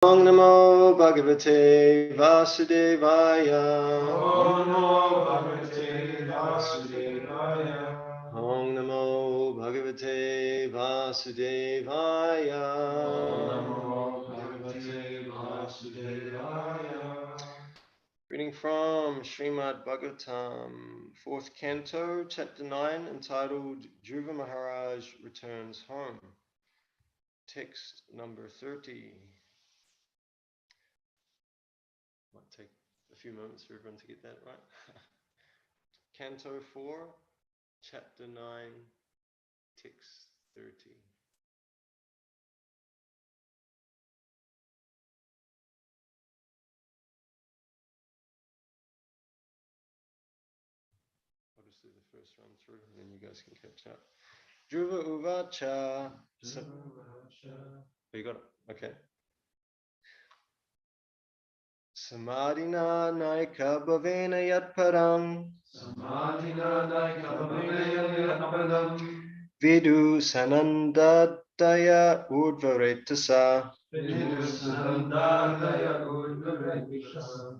Om Namo Bhagavate Vasudevaya. Om Namo Bhagavate Vasudevaya. Om Namo Bhagavate Vasudevaya. Om Namo Bhagavate Vasudevaya. Reading from Srimad Bhagavatam, 4th Canto, Chapter 9, entitled Dhruva Maharaj Returns Home. Text number 30. Might take a few moments for everyone to get that right. Canto 4, Chapter 9, Text 30. I'll just do the first run through and then you guys can catch up. Dhruva Uvacha. You got it? Okay. Samadhina naika bhavena yat parang. Samadhina naika bhavena yat parang. Vidu sanandadaya udvaretasa. Vidu sanandadaya udvaretasa.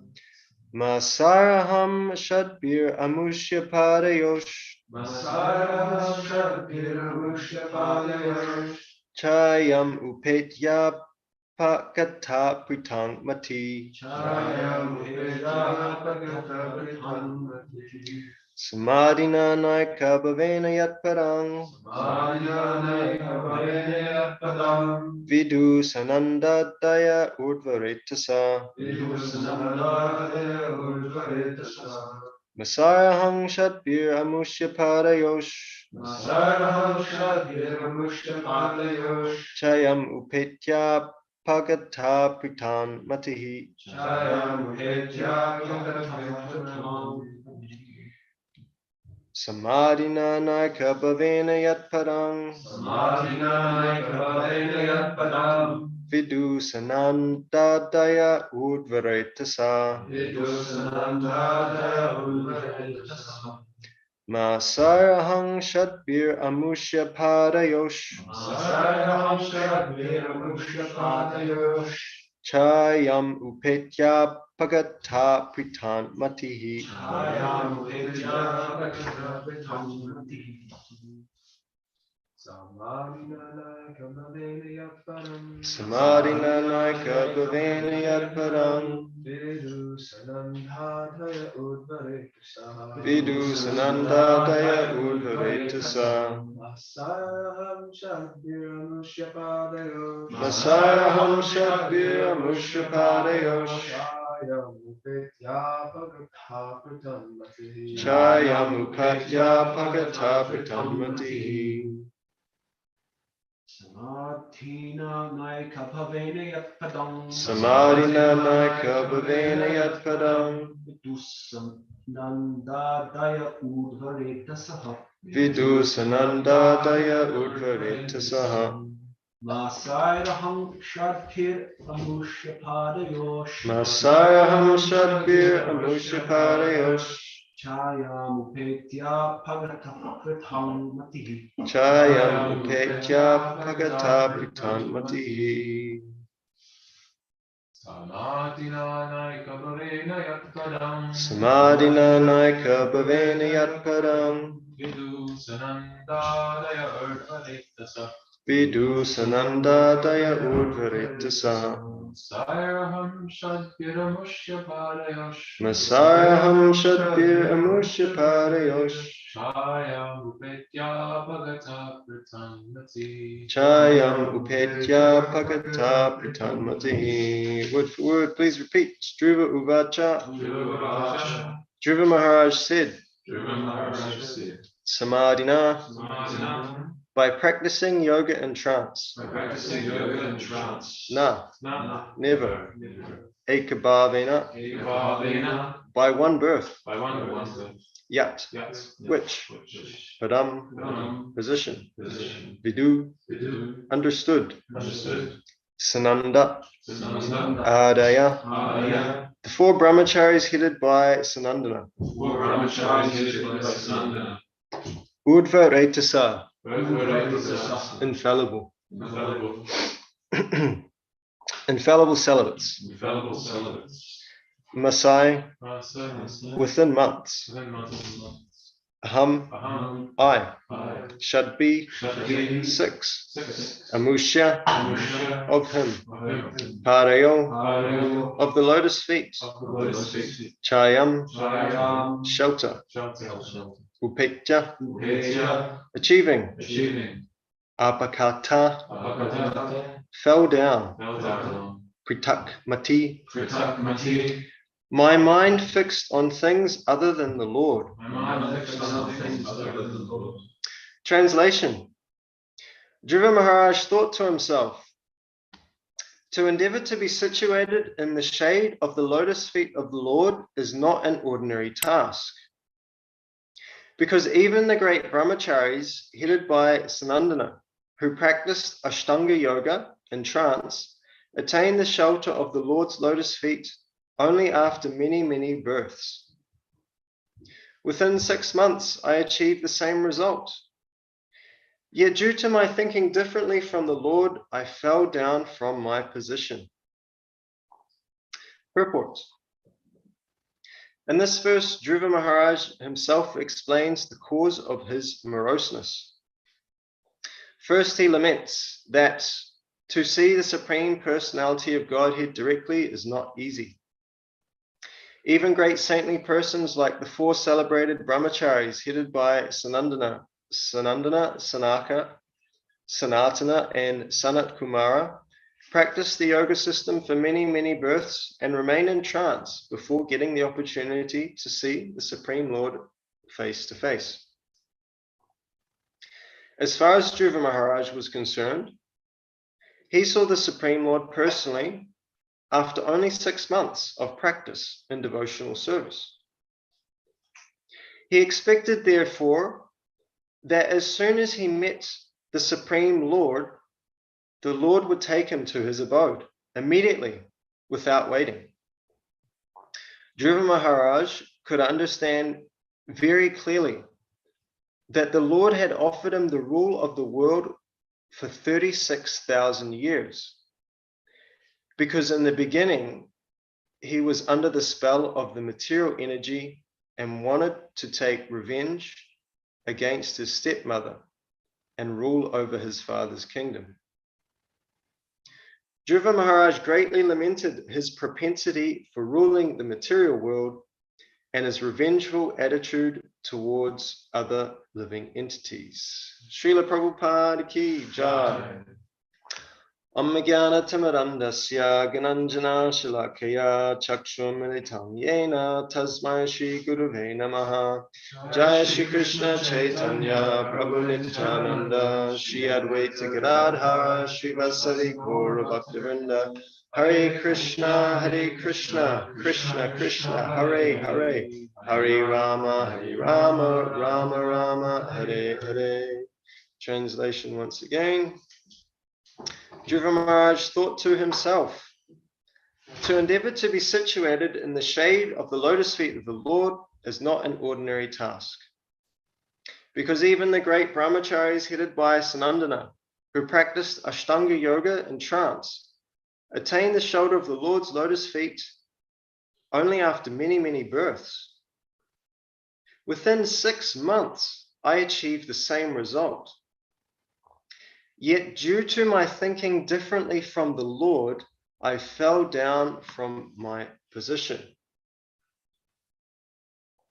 Masaraham shadbir amushya padayosh. Masaraham shadbir amushya padayosh. Chayam upetya pakatha pritang mati. Chayam upetya pakatha pritang mati. Samadhina naika bhavena yat parang. Samadhina naika bhavena yat padam. Vidu sanandadaya udvaretasa. Vidu sanandadaya udvaretasa. Masaraham shadbir amushya padayosh. Masaraham shadbir amushya padayosh. Chayam upetya pakatha pritang matihi. Chayam upetya pakatha pritang. Samadhina naika bhavena yat parang. Samadhina naika bhavena yat padam. Vidu sanandadaya udvaretasa. Vidu sanandadaya udvaretasa. Masaraham shadbir amushya padayosh. Masaraham shadbir amushya padayosh. Chayam upetya pakatha pritang matihi. Chayam upetya pakatha pritang mati. Samadhina naika bhavena yat padam. Samadhina naika bhavena yat parang. Vidu sanandadaya udvaretasa. Vidu sanandadaya udvaretasa. Masaraham shadbir amushya padayosh. Masaraham shadbir amushya padayosh. Chayam upetya pakatha pritang mati. Chayam upetya pakatha pritang matihi. Samadhina naika bhavena yat padam. Samadhina naika bhavena yat padam. Vidu sanandadaya udvaretasa. Vidu sanandadaya udvaretasaha. Masaraham shadbir amushya padayosh. Masaraham shadbir amushya padayosh. Chayam upetya pakatha pritang mati. Chayam upetya pakatha pritang matihi. Samadhina naika bhavena yat padam. Samadhina naika bhavena yat padam. Vidu sanandadaya udvaretasa. Vidu sanandadaya udvaretasaha. Masaraham shadbir amushya padayosh. Masaraham shadbir amushya padayosh. Chayam upetya pakatha pritang mati. Chayam upetya pakatha pritang matihi. Word for word, please repeat. Dhruva Uvacha. Dhruva Maharaj said. Samadhina. By practicing yoga and trance. Na. Never. Ekabhavena. By one birth. Yat. Which. Padam. Position. Vidu. Understood. Sananda. Adaya. The four brahmacharis headed by Sanandana. Udva Retasa. Infallible. infallible celibates, Masai, within months, Aham, I, should be 6, Amusha, of him, Pareo, of the lotus feet, Chayam, shelter, Upekya, achieving, Apakata, fell down, Pritak Mati, my mind fixed on things other than the Lord. Translation. Dhruva Maharaj thought to himself, to endeavor to be situated in the shade of the lotus feet of the Lord is not an ordinary task. Because even the great brahmacharis headed by Sanandana, who practiced Ashtanga Yoga in trance, attained the shelter of the Lord's lotus feet only after many, many births. Within 6 months, I achieved the same result. Yet due to my thinking differently from the Lord, I fell down from my position. Purport. In this verse, Dhruva Maharaj himself explains the cause of his moroseness. First, he laments that to see the Supreme Personality of Godhead directly is not easy. Even great saintly persons like the 4 celebrated brahmacharis headed by Sanandana, Sanaka, Sanatana, and Sanat Kumara practiced the yoga system for many, many births and remained in trance before getting the opportunity to see the Supreme Lord face to face. As far as Dhruva Maharaj was concerned, he saw the Supreme Lord personally after only 6 months of practice in devotional service. He expected, therefore, that as soon as he met the Supreme Lord, the Lord would take him to his abode immediately without waiting. Dhruva Maharaj could understand very clearly that the Lord had offered him the rule of the world for 36,000 years. Because in the beginning, he was under the spell of the material energy and wanted to take revenge against his stepmother and rule over his father's kingdom. Dhruva Maharaj greatly lamented his propensity for ruling the material world and his revengeful attitude towards other living entities. Srila Prabhupada ki jai. Ammajnana tamarandasya gananjana shilakaya chakshumilitam yena tasmai Shri Guruve namaha. Jai Shri Krishna Chaitanya Prabhu Nityananda Shri Advaita Gadadhara Shri Vasavi Gaura Bhaktivinoda. Hare Krishna, Krishna Krishna, Hare Hare, Hare Rama, Rama Rama, Hare Hare. Translation once again. Dhruva Maharaj thought to himself, to endeavor to be situated in the shade of the lotus feet of the Lord is not an ordinary task. Because even the great brahmacharis headed by Sanandana, who practiced Ashtanga Yoga in trance, attained the shelter of the Lord's lotus feet only after many, many births. Within 6 months, I achieved the same result. Yet due to my thinking differently from the Lord, I fell down from my position.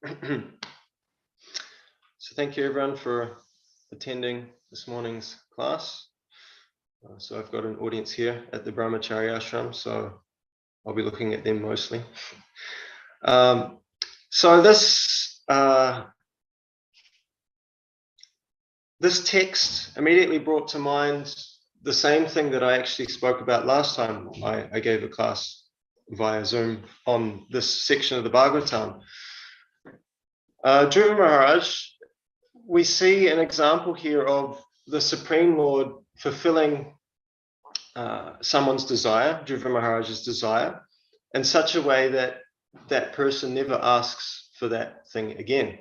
So thank you everyone for attending this morning's class. So I've got an audience here at the Brahmacharya Ashram, so I'll be looking at them mostly. So this text immediately brought to mind the same thing that I actually spoke about last time I gave a class via Zoom on this section of the Bhagavatam. Dhruva Maharaj, we see an example here of the Supreme Lord fulfilling someone's desire, Dhruva Maharaj's desire, in such a way that that person never asks for that thing again.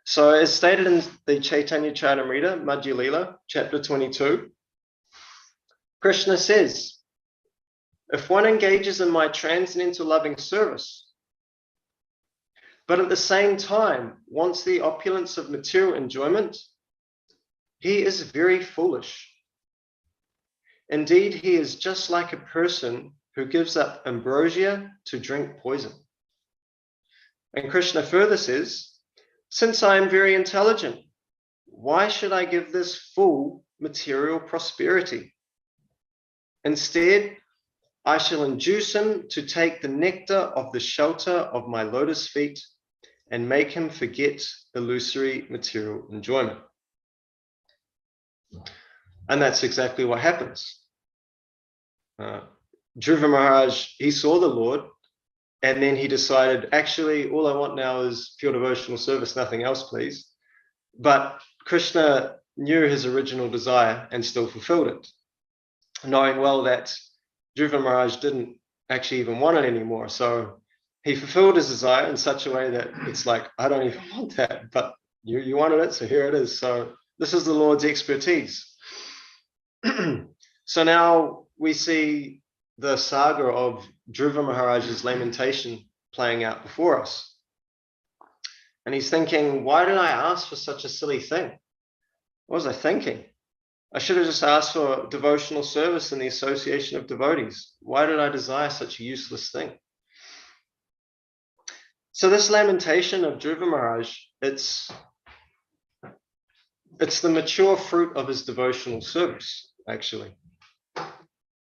So as stated in the Chaitanya Charitamrita, Madhya Lila, chapter 22, Krishna says, if one engages in my transcendental loving service, but at the same time wants the opulence of material enjoyment, he is very foolish. Indeed, he is just like a person who gives up ambrosia to drink poison. And Krishna further says, since I am very intelligent, why should I give this fool material prosperity? Instead, I shall induce him to take the nectar of the shelter of my lotus feet and make him forget illusory material enjoyment. And that's exactly what happens. Dhruva Maharaj, he saw the Lord, and then he decided, actually, all I want now is pure devotional service, nothing else, please. But Krishna knew his original desire and still fulfilled it, knowing well that Dhruva Maharaj didn't actually even want it anymore. So he fulfilled his desire in such a way that it's like, I don't even want that, but you wanted it, so here it is. So this is the Lord's expertise. So now we see the saga of Dhruva Maharaj's lamentation playing out before us. And he's thinking, why did I ask for such a silly thing? What was I thinking? I should have just asked for devotional service and the association of devotees. Why did I desire such a useless thing? So this lamentation of Dhruva Maharaj, it's the mature fruit of his devotional service, actually.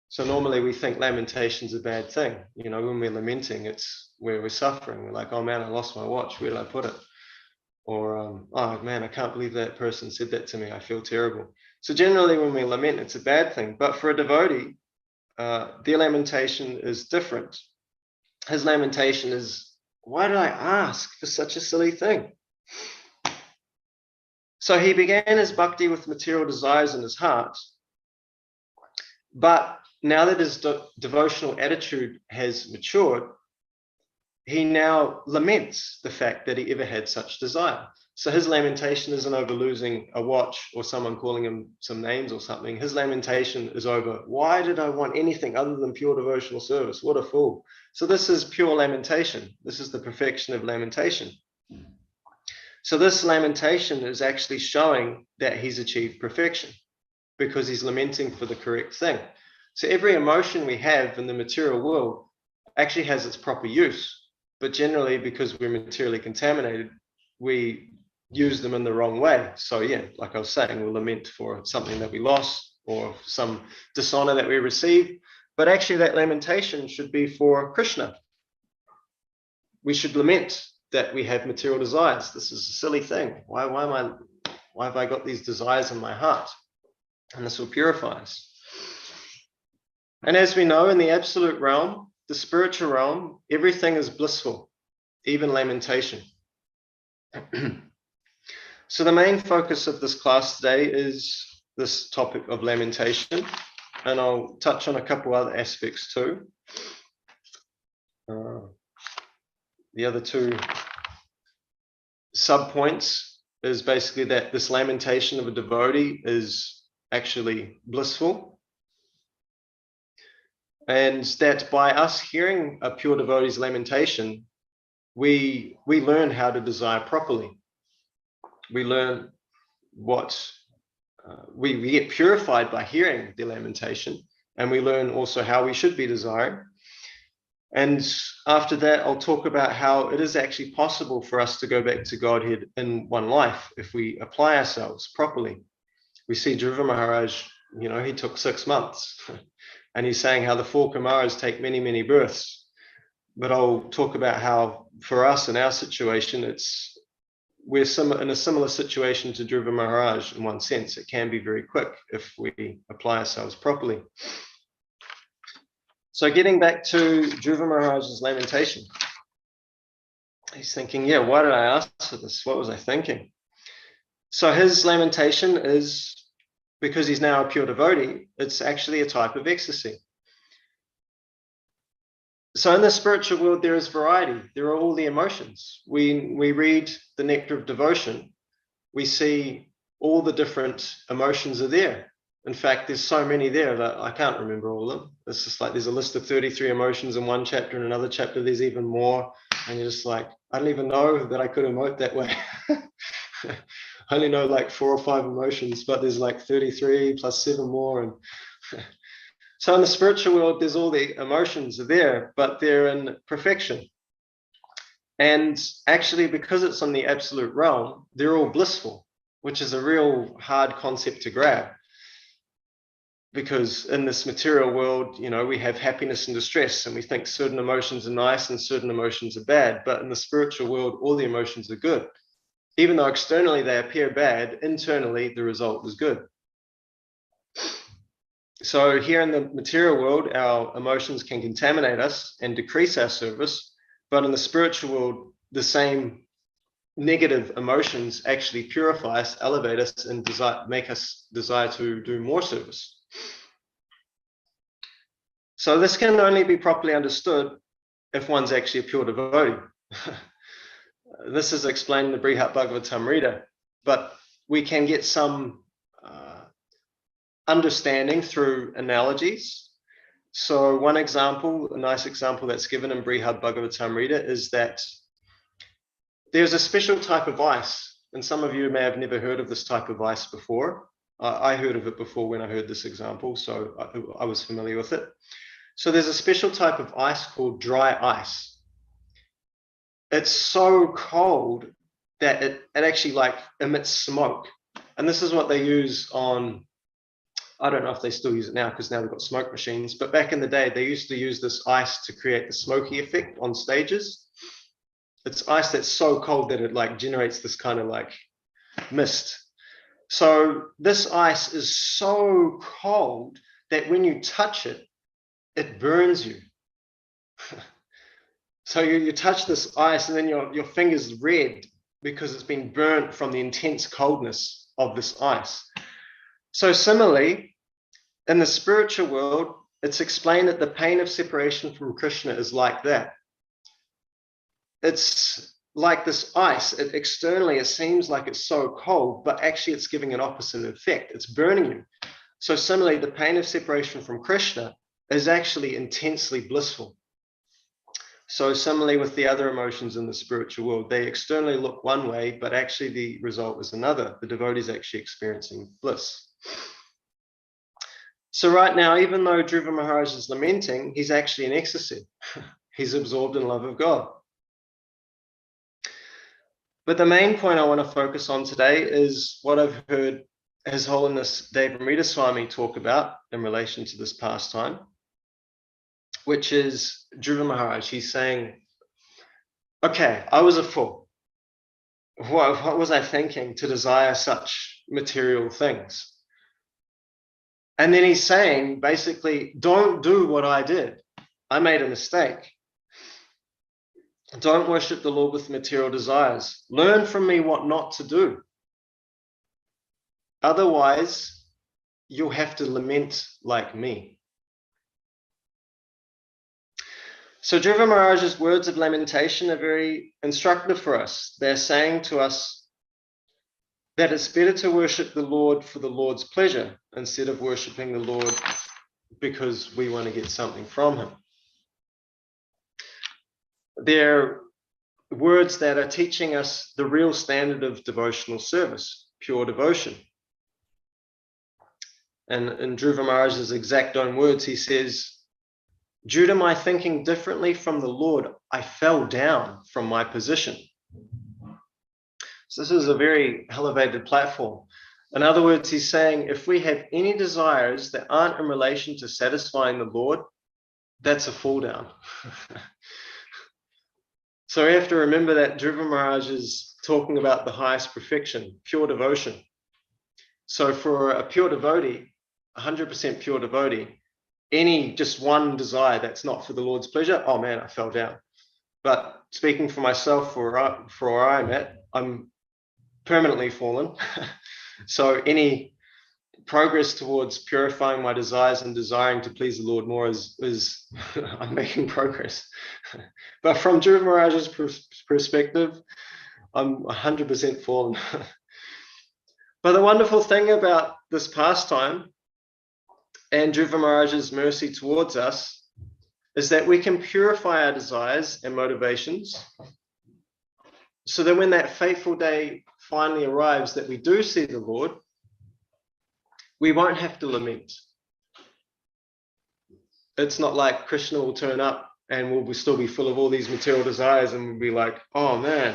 So normally we think lamentation's a bad thing. You know, when we're lamenting, it's where we're suffering. We're like, oh man, I lost my watch. Where did I put it? Or, oh man, I can't believe that person said that to me. I feel terrible. So generally when we lament, it's a bad thing. But for a devotee, their lamentation is different. His lamentation is, why did I ask for such a silly thing? So he began his bhakti with material desires in his heart. But now that his devotional attitude has matured, he now laments the fact that he ever had such desire. So his lamentation isn't over losing a watch or someone calling him some names or something. His lamentation is over, why did I want anything other than pure devotional service? What a fool. So this is pure lamentation. This is the perfection of lamentation. So this lamentation is actually showing that he's achieved perfection because he's lamenting for the correct thing. So every emotion we have in the material world actually has its proper use. But generally, because we're materially contaminated, we use them in the wrong way. So yeah, like I was saying, we'll lament for something that we lost or some dishonor that we received. But actually that lamentation should be for Krishna. We should lament that we have material desires. This is a silly thing. Why have I got these desires in my heart? And this will purify us. And as we know, in the absolute realm, the spiritual realm, everything is blissful, even lamentation. So the main focus of this class today is this topic of lamentation, and I'll touch on a couple other aspects too. The other two sub-points is basically that this lamentation of a devotee is actually blissful, and that by us hearing a pure devotee's lamentation, we learn how to desire properly. We learn what we get purified by hearing the lamentation, and we learn also how we should be desiring. And after that, I'll talk about how it is actually possible for us to go back to Godhead in one life if we apply ourselves properly. We see Dhruva Maharaj, you know, he took 6 months. And he's saying how the 4 Kumaras take many, many births. But I'll talk about how for us in our situation, we're in a similar situation to Dhruva Maharaj in one sense. It can be very quick if we apply ourselves properly. So getting back to Dhruva Maharaj's lamentation, he's thinking, yeah, why did I ask for this? What was I thinking? So his lamentation is, because he's now a pure devotee, it's actually a type of ecstasy. So in the spiritual world, there is variety. There are all the emotions. We read the Nectar of Devotion, we see all the different emotions are there. In fact, there's so many there that I can't remember all of them. It's just like there's a list of 33 emotions in one chapter, and another chapter there's even more. And you're just like, I don't even know that I could emote that way. I only know like 4 or 5 emotions, but there's like 33 plus 7 more. And so in the spiritual world, there's all the emotions are there, but they're in perfection. And actually, because it's on the absolute realm, they're all blissful, which is a real hard concept to grab. Because in this material world, you know, we have happiness and distress, and we think certain emotions are nice and certain emotions are bad. But in the spiritual world, all the emotions are good. Even though externally they appear bad, internally the result is good. So here in the material world, our emotions can contaminate us and decrease our service. But in the spiritual world, the same negative emotions actually purify us, elevate us, and make us desire to do more service. So this can only be properly understood if one's actually a pure devotee. This is explained in the Brihat Bhagavatamrita, but we can get some understanding through analogies. So one example, a nice example that's given in Brihat Bhagavatamrita is that there's a special type of ice, and some of you may have never heard of this type of ice before. I heard of it before when I heard this example, so I was familiar with it. So there's a special type of ice called dry ice. It's so cold that it actually like emits smoke. And this is what they use on, I don't know if they still use it now because now they've got smoke machines, but back in the day, they used to use this ice to create the smoky effect on stages. It's ice that's so cold that it like generates this kind of like mist. So this ice is so cold that when you touch it, it burns you. So you touch this ice and then your finger's red because it's been burnt from the intense coldness of this ice. So similarly, in the spiritual world, it's explained that the pain of separation from Krishna is like that. It's like this ice. Externally, it seems like it's so cold, but actually it's giving an opposite effect. It's burning you. So similarly, the pain of separation from Krishna is actually intensely blissful. So similarly with the other emotions in the spiritual world, they externally look one way, but actually the result is another. The devotee is actually experiencing bliss. So right now, even though Dhruva Maharaj is lamenting, he's actually in ecstasy. He's absorbed in love of God. But the main point I want to focus on today is what I've heard His Holiness Devamrita Swami talk about in relation to this pastime, which is Dhruva Maharaj. He's saying, okay, I was a fool. What was I thinking to desire such material things? And then he's saying, basically, don't do what I did. I made a mistake. Don't worship the Lord with material desires. Learn from me what not to do. Otherwise, you'll have to lament like me. So Dhruva Maharaj's words of lamentation are very instructive for us. They're saying to us that it's better to worship the Lord for the Lord's pleasure instead of worshiping the Lord because we want to get something from him. They're words that are teaching us the real standard of devotional service, pure devotion. And in Dhruva Maharaj's exact own words, he says, due to my thinking differently from the Lord, I fell down from my position. So this is a very elevated platform. In other words, he's saying, if we have any desires that aren't in relation to satisfying the Lord, that's a fall down. So we have to remember that Dhruva Maharaj is talking about the highest perfection, pure devotion. So for a pure devotee, 100% pure devotee, any just one desire that's not for the Lord's pleasure, oh man, I fell down. But speaking for myself, for where I'm at, I'm permanently fallen. So any progress towards purifying my desires and desiring to please the Lord more is I'm making progress. But from Dhruva Maharaj's perspective, I'm 100% fallen. But the wonderful thing about this pastime and Dhruva Maharaj's mercy towards us is that we can purify our desires and motivations so that when that fateful day finally arrives that we do see the Lord, we won't have to lament. It's not like Krishna will turn up and we'll still be full of all these material desires and we'll be like, oh man.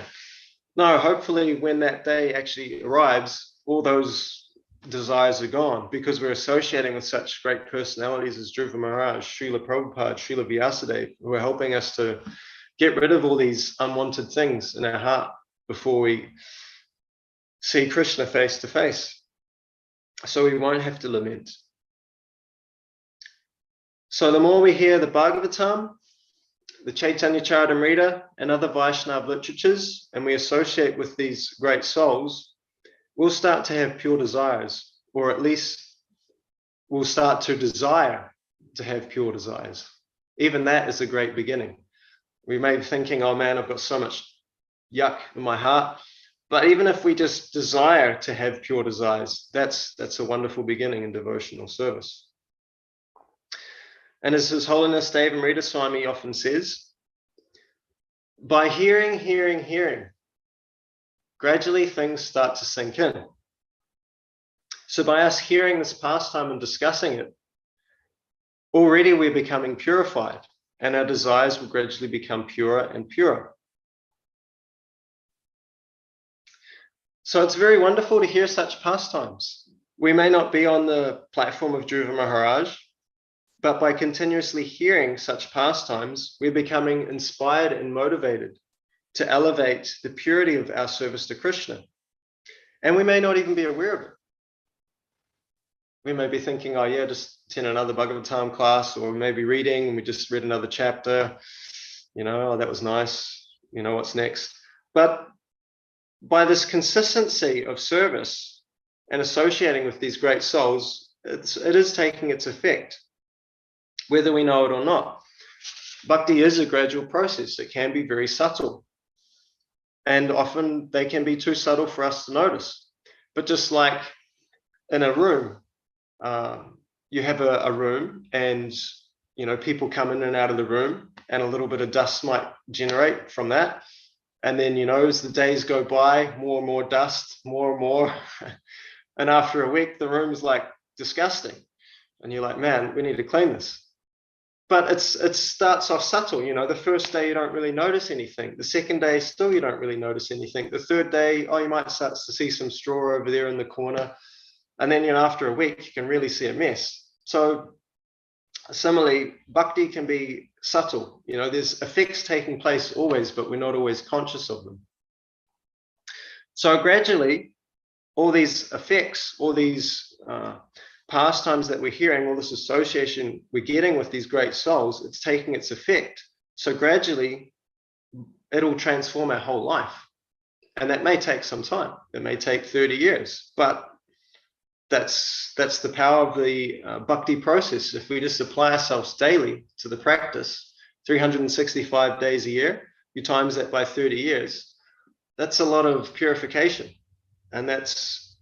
No, hopefully when that day actually arrives, all those desires are gone because we're associating with such great personalities as Dhruva Maharaj, Srila Prabhupada, Srila Vyasadeva, who are helping us to get rid of all these unwanted things in our heart before we see Krishna face to face. So we won't have to lament. So the more we hear the Bhagavatam, the Chaitanya Charitamrita, and other Vaishnava literatures, and we associate with these great souls, we'll start to have pure desires, or at least we'll start to desire to have pure desires. Even that is a great beginning. We may be thinking, oh man, I've got so much yuck in my heart. But even if we just desire to have pure desires, that's a wonderful beginning in devotional service. And as His Holiness Devanrita Swami often says, by hearing, gradually things start to sink in. So by us hearing this pastime and discussing it, already we're becoming purified and our desires will gradually become purer and purer. So it's very wonderful to hear such pastimes. We may not be on the platform of Dhruva Maharaj, but by continuously hearing such pastimes, we're becoming inspired and motivated to elevate the purity of our service to Krishna. And we may not even be aware of it. We may be thinking, oh yeah, just attend another Bhagavatam class, or we may be reading and we just read another chapter, oh, that was nice, what's next? But by this consistency of service and associating with these great souls, it is taking its effect, whether we know it or not. Bhakti is a gradual process. It can be very subtle. And often they can be too subtle for us to notice. But just like in a room, you have a room and, people come in and out of the room and a little bit of dust might generate from that. And then, as the days go by, more and more dust, more and more. And after a week, the room's like disgusting. And you're like, man, we need to clean this. But it starts off subtle. The first day you don't really notice anything. The second day still you don't really notice anything. The third day, you might start to see some straw over there in the corner. And then, after a week, you can really see a mess. So similarly, bhakti can be subtle. There's effects taking place always, but we're not always conscious of them. So gradually, all these effects, all these pastimes that we're hearing, all this association we're getting with these great souls, it's taking its effect. So gradually, it'll transform our whole life. And that may take some time. It may take 30 years, but that's the power of the bhakti process. If we just apply ourselves daily to the practice, 365 days a year, you times that by 30 years, that's a lot of purification. And that's,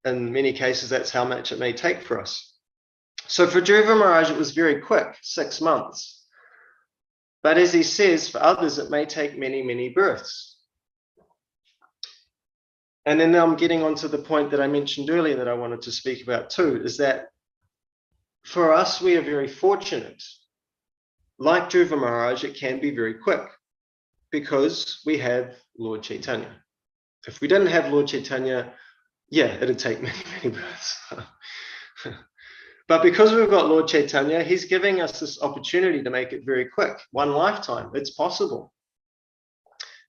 in many cases, that's how much it may take for us. So for Dhruva Maharaj, it was very quick, 6 months. But as he says, for others, it may take many, many births. And then I'm getting onto the point that I mentioned earlier that I wanted to speak about too, is that for us, we are very fortunate. Like Dhruva Maharaj, it can be very quick because we have Lord Chaitanya. If we didn't have Lord Chaitanya, it'd take many, many births. But because we've got Lord Chaitanya, he's giving us this opportunity to make it very quick, one lifetime. It's possible.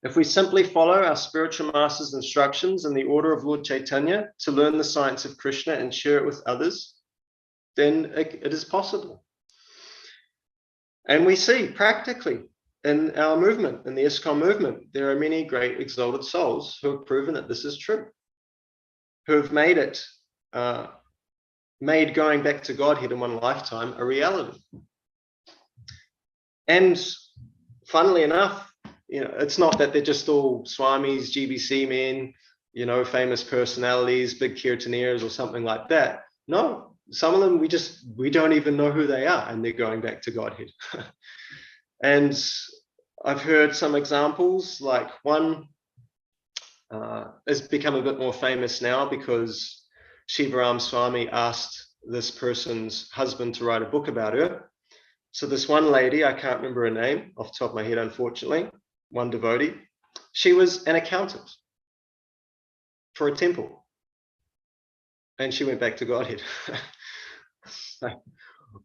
If we simply follow our spiritual master's instructions in the order of Lord Chaitanya to learn the science of Krishna and share it with others, then it is possible. And we see practically in our movement, in the ISKCON movement, there are many great exalted souls who have proven that this is true, who have made it, made going back to Godhead in one lifetime a reality. And funnily enough, it's not that they're just all swamis, GBC men, famous personalities, big kirtaniers or something like that. No, some of them we don't even know who they are, and they're going back to Godhead. And I've heard some examples, like one has become a bit more famous now because Shivaram Swami asked this person's husband to write a book about her. So this one lady, I can't remember her name off the top of my head, unfortunately, one devotee, she was an accountant for a temple, and she went back to Godhead.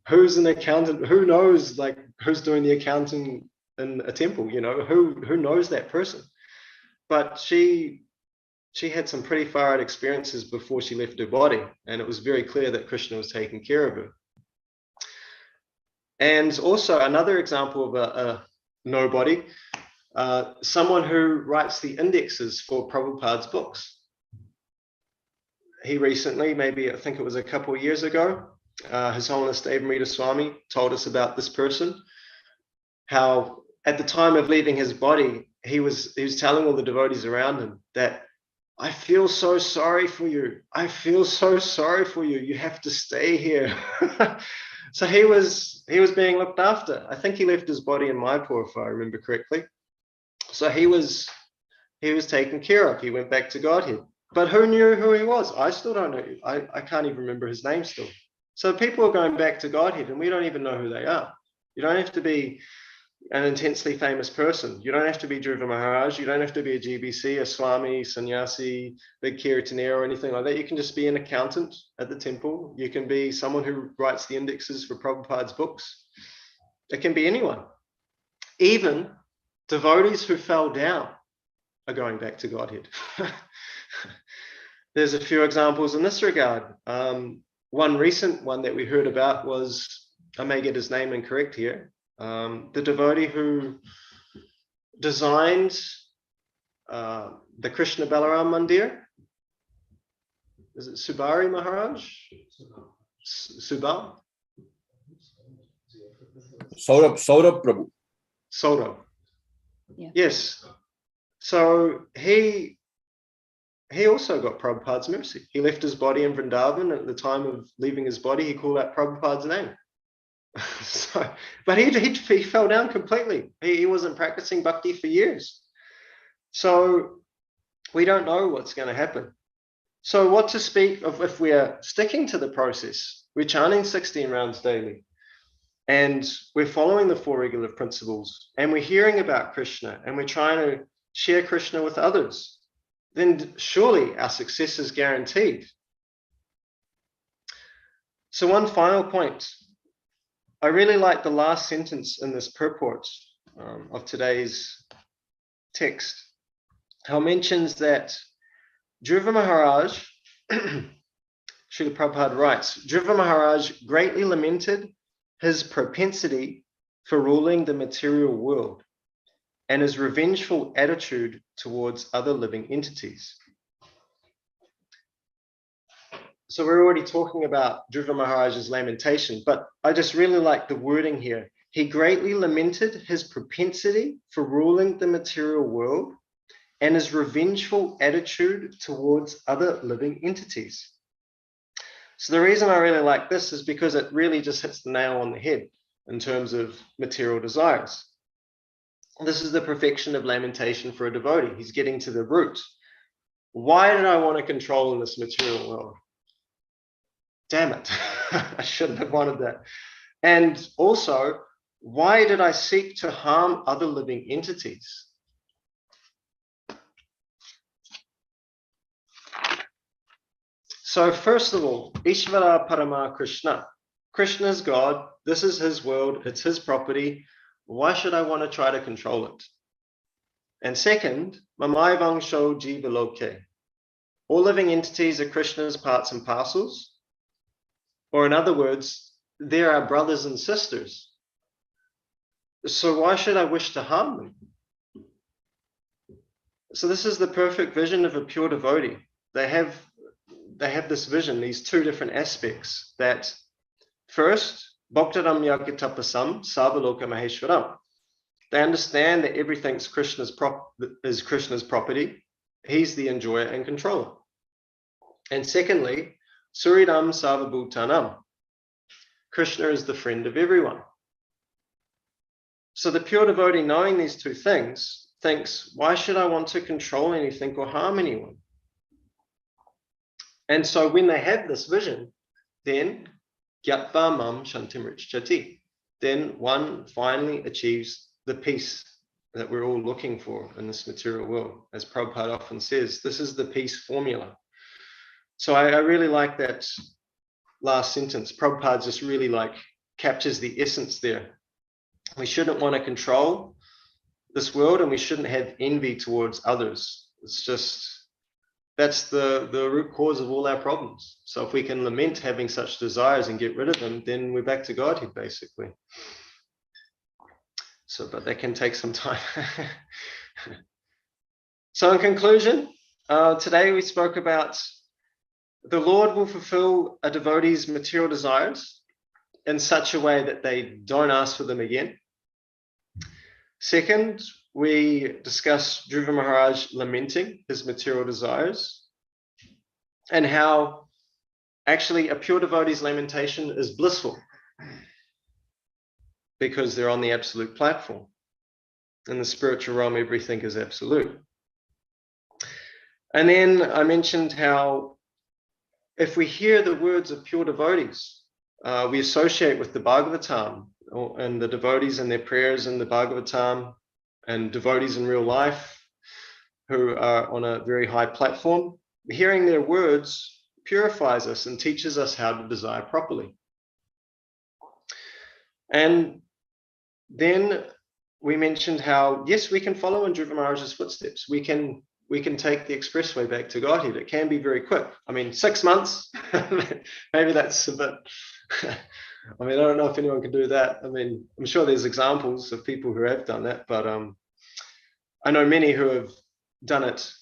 Who's an accountant? Who knows, like, who's doing the accounting in a temple? You know, who knows that person? But she had some pretty far out experiences before she left her body, and it was very clear that Krishna was taking care of her. And also another example of a nobody, someone who writes the indexes for Prabhupada's books. He recently, maybe I think it was a couple of years ago, His Holiness Devamrita Swami told us about this person, how at the time of leaving his body, he was telling all the devotees around him that, I feel so sorry for you. I feel so sorry for you. You have to stay here. So he was being looked after. I think he left his body in Mayapur, if I remember correctly. So he was taken care of. He went back to Godhead. But who knew who he was? I still don't know. I can't even remember his name still. So people are going back to Godhead, and we don't even know who they are. You don't have to be an intensely famous person. You don't have to be Dhruva Maharaj. You don't have to be a GBC, a Swami, sannyasi, big Kirtaniya or anything like that. You can just be an accountant at the temple. You can be someone who writes the indexes for Prabhupada's books. It can be anyone. Even devotees who fell down are going back to Godhead. There's a few examples in this regard. One recent one that we heard about was, I may get his name incorrect here, the devotee who designed the Krishna Balaram Mandir. Is it Subari Maharaj? Subal? Saurabh Prabhu. Saurabh. Yeah. Yes. So he also got Prabhupada's mercy. He left his body in Vrindavan. At the time of leaving his body, he called out Prabhupada's name. But he fell down completely. He wasn't practicing bhakti for years. So we don't know what's going to happen. So what to speak of if we are sticking to the process? We're chanting 16 rounds daily, and we're following the four regulative principles, and we're hearing about Krishna, and we're trying to share Krishna with others. Then surely our success is guaranteed. So one final point. I really like the last sentence in this purport of today's text. How it mentions that Dhruva Maharaj, Srila Prabhupada writes, Dhruva Maharaj greatly lamented his propensity for ruling the material world and his revengeful attitude towards other living entities. So we're already talking about Dhruva Maharaj's lamentation, but I just really like the wording here. He greatly lamented his propensity for ruling the material world and his revengeful attitude towards other living entities. So the reason I really like this is because it really just hits the nail on the head in terms of material desires. This is the perfection of lamentation for a devotee. He's getting to the root. Why did I want to control in this material world? Damn it, I shouldn't have wanted that. And also, why did I seek to harm other living entities? So first of all, Ishvara Parama Krishna. Krishna is God. This is his world. It's his property. Why should I want to try to control it? And second, Mamaivangsho Jiva Loke. All living entities are Krishna's parts and parcels. Or in other words, they're our brothers and sisters. So why should I wish to harm them? So this is the perfect vision of a pure devotee. They have this vision, these two different aspects, that first, Bhaktaram Yakitapasam Sarvaloka Maheshwaram. They understand that everything's Krishna's property. He's the enjoyer and controller. And secondly, Suridam Sarvabhutanam. Krishna is the friend of everyone. So the pure devotee, knowing these two things, thinks, why should I want to control anything or harm anyone? And so when they have this vision, then gyatva mam shantimrichati, then one finally achieves the peace that we're all looking for in this material world. As Prabhupada often says, this is the peace formula. So I really like that last sentence. Prabhupada just really captures the essence there. We shouldn't want to control this world, and we shouldn't have envy towards others. It's just, that's the root cause of all our problems. So if we can lament having such desires and get rid of them, then we're back to Godhead, basically. So, but that can take some time. So in conclusion, today we spoke about the Lord will fulfill a devotee's material desires in such a way that they don't ask for them again. Second, we discussed Dhruva Maharaj lamenting his material desires and how actually a pure devotee's lamentation is blissful because they're on the absolute platform. In the spiritual realm, everything is absolute. And then I mentioned how if we hear the words of pure devotees, we associate with the Bhagavatam and the devotees and their prayers in the Bhagavatam and devotees in real life who are on a very high platform. Hearing their words purifies us and teaches us how to desire properly. And then we mentioned how, yes, we can follow in Dhruva Maharaj's footsteps. We can take the expressway back to Godhead. It can be very quick. I mean, 6 months, maybe that's a bit, I mean, I don't know if anyone can do that. I mean, I'm sure there's examples of people who have done that, but I know many who have done it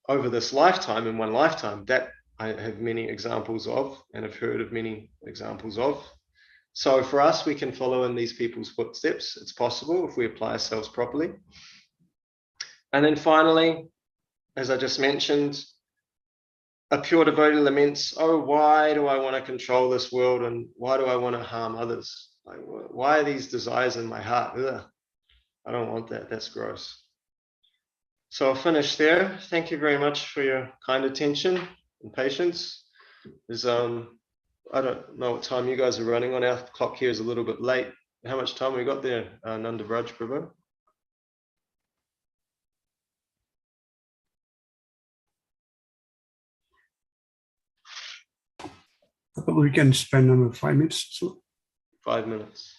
over this lifetime, in one lifetime. That I have many examples of and have heard of many examples of. So for us, we can follow in these people's footsteps. It's possible if we apply ourselves properly. And then finally, as I just mentioned, a pure devotee laments, oh, why do I want to control this world and why do I want to harm others? Like, why are these desires in my heart? Ugh, I don't want that. That's gross. So I'll finish there. Thank you very much for your kind attention and patience. There's, I don't know what time you guys are running on. Our clock here is a little bit late. How much time we got there, Nanda Braj Prabhu? We can spend another 5 minutes. So. 5 minutes.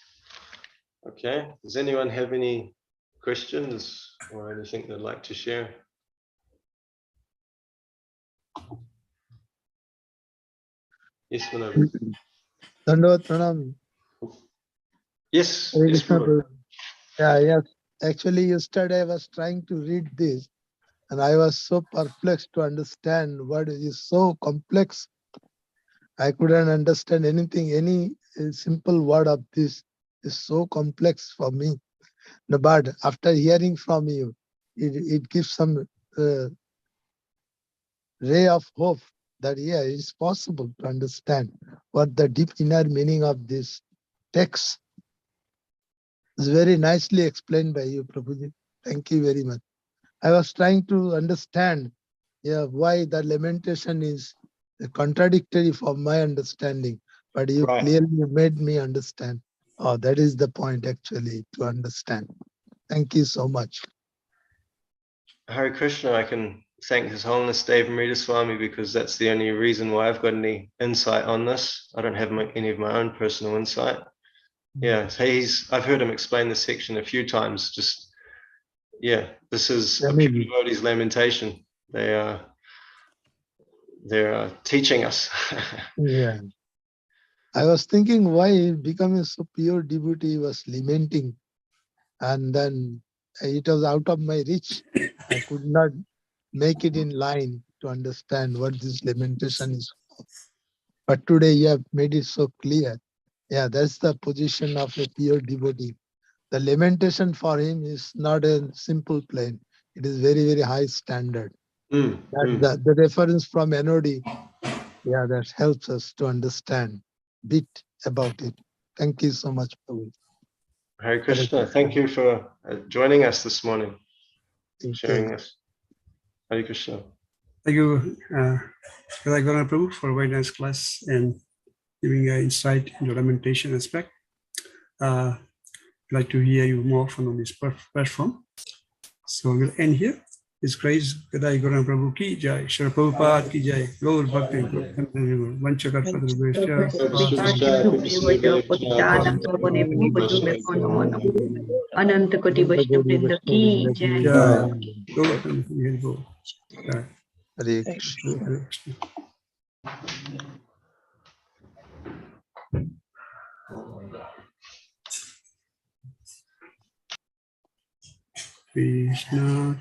Okay. Does anyone have any questions or anything they'd like to share? Yes, Manoj. Dandavat Pranam. Yes. Hare Yes, Krishna, Prabhu. Prabhu. Yeah. Actually, yesterday I was trying to read this and I was so perplexed to understand what is so complex. I couldn't understand anything, any simple word of this is so complex for me. But after hearing from you, it gives some ray of hope that, yeah, it's possible to understand what the deep inner meaning of this text is. Very nicely explained by you, Prabhuji. Thank you very much. I was trying to understand why the lamentation is contradictory from my understanding, but you clearly made me understand. Oh, that is the point actually, to understand. Thank you so much. Hare Krishna, I can thank His Holiness Deva Amrita Swami because that's the only reason why I've got any insight on this. I don't have any of my own personal insight. Yeah, I've heard him explain this section a few times. Just, yeah, this is a pure devotee's lamentation. They're teaching us. Yeah. I was thinking why becoming so pure devotee was lamenting, and then it was out of my reach. I could not make it in line to understand what this lamentation is for. But today you have made it so clear. Yeah, that's the position of a pure devotee. The lamentation for him is not a simple plane. It is very, very high standard. The reference from NOD Yeah, that helps us to understand bit about it. Thank you so much, Prabhu. Hare Krishna. Thank you for joining us this morning, Thank sharing you. this. Hare Krishna. Thank you, Gadai Gauranga Prabhu, for a very nice class and giving insight into the meditation aspect. I'd like to hear you more from this platform. So we'll end here. His grace, Gadai Gauranga Prabhu ki jai, Shri Prabhupada ki jai, Gaur Bhakti, Vanchakar Padrubhesha, अनंत कोटि वैष्णव वृंद की जय। Jai, Gaur Bhakti, Jai. Hare Krishna. Hare Krishna. Krishna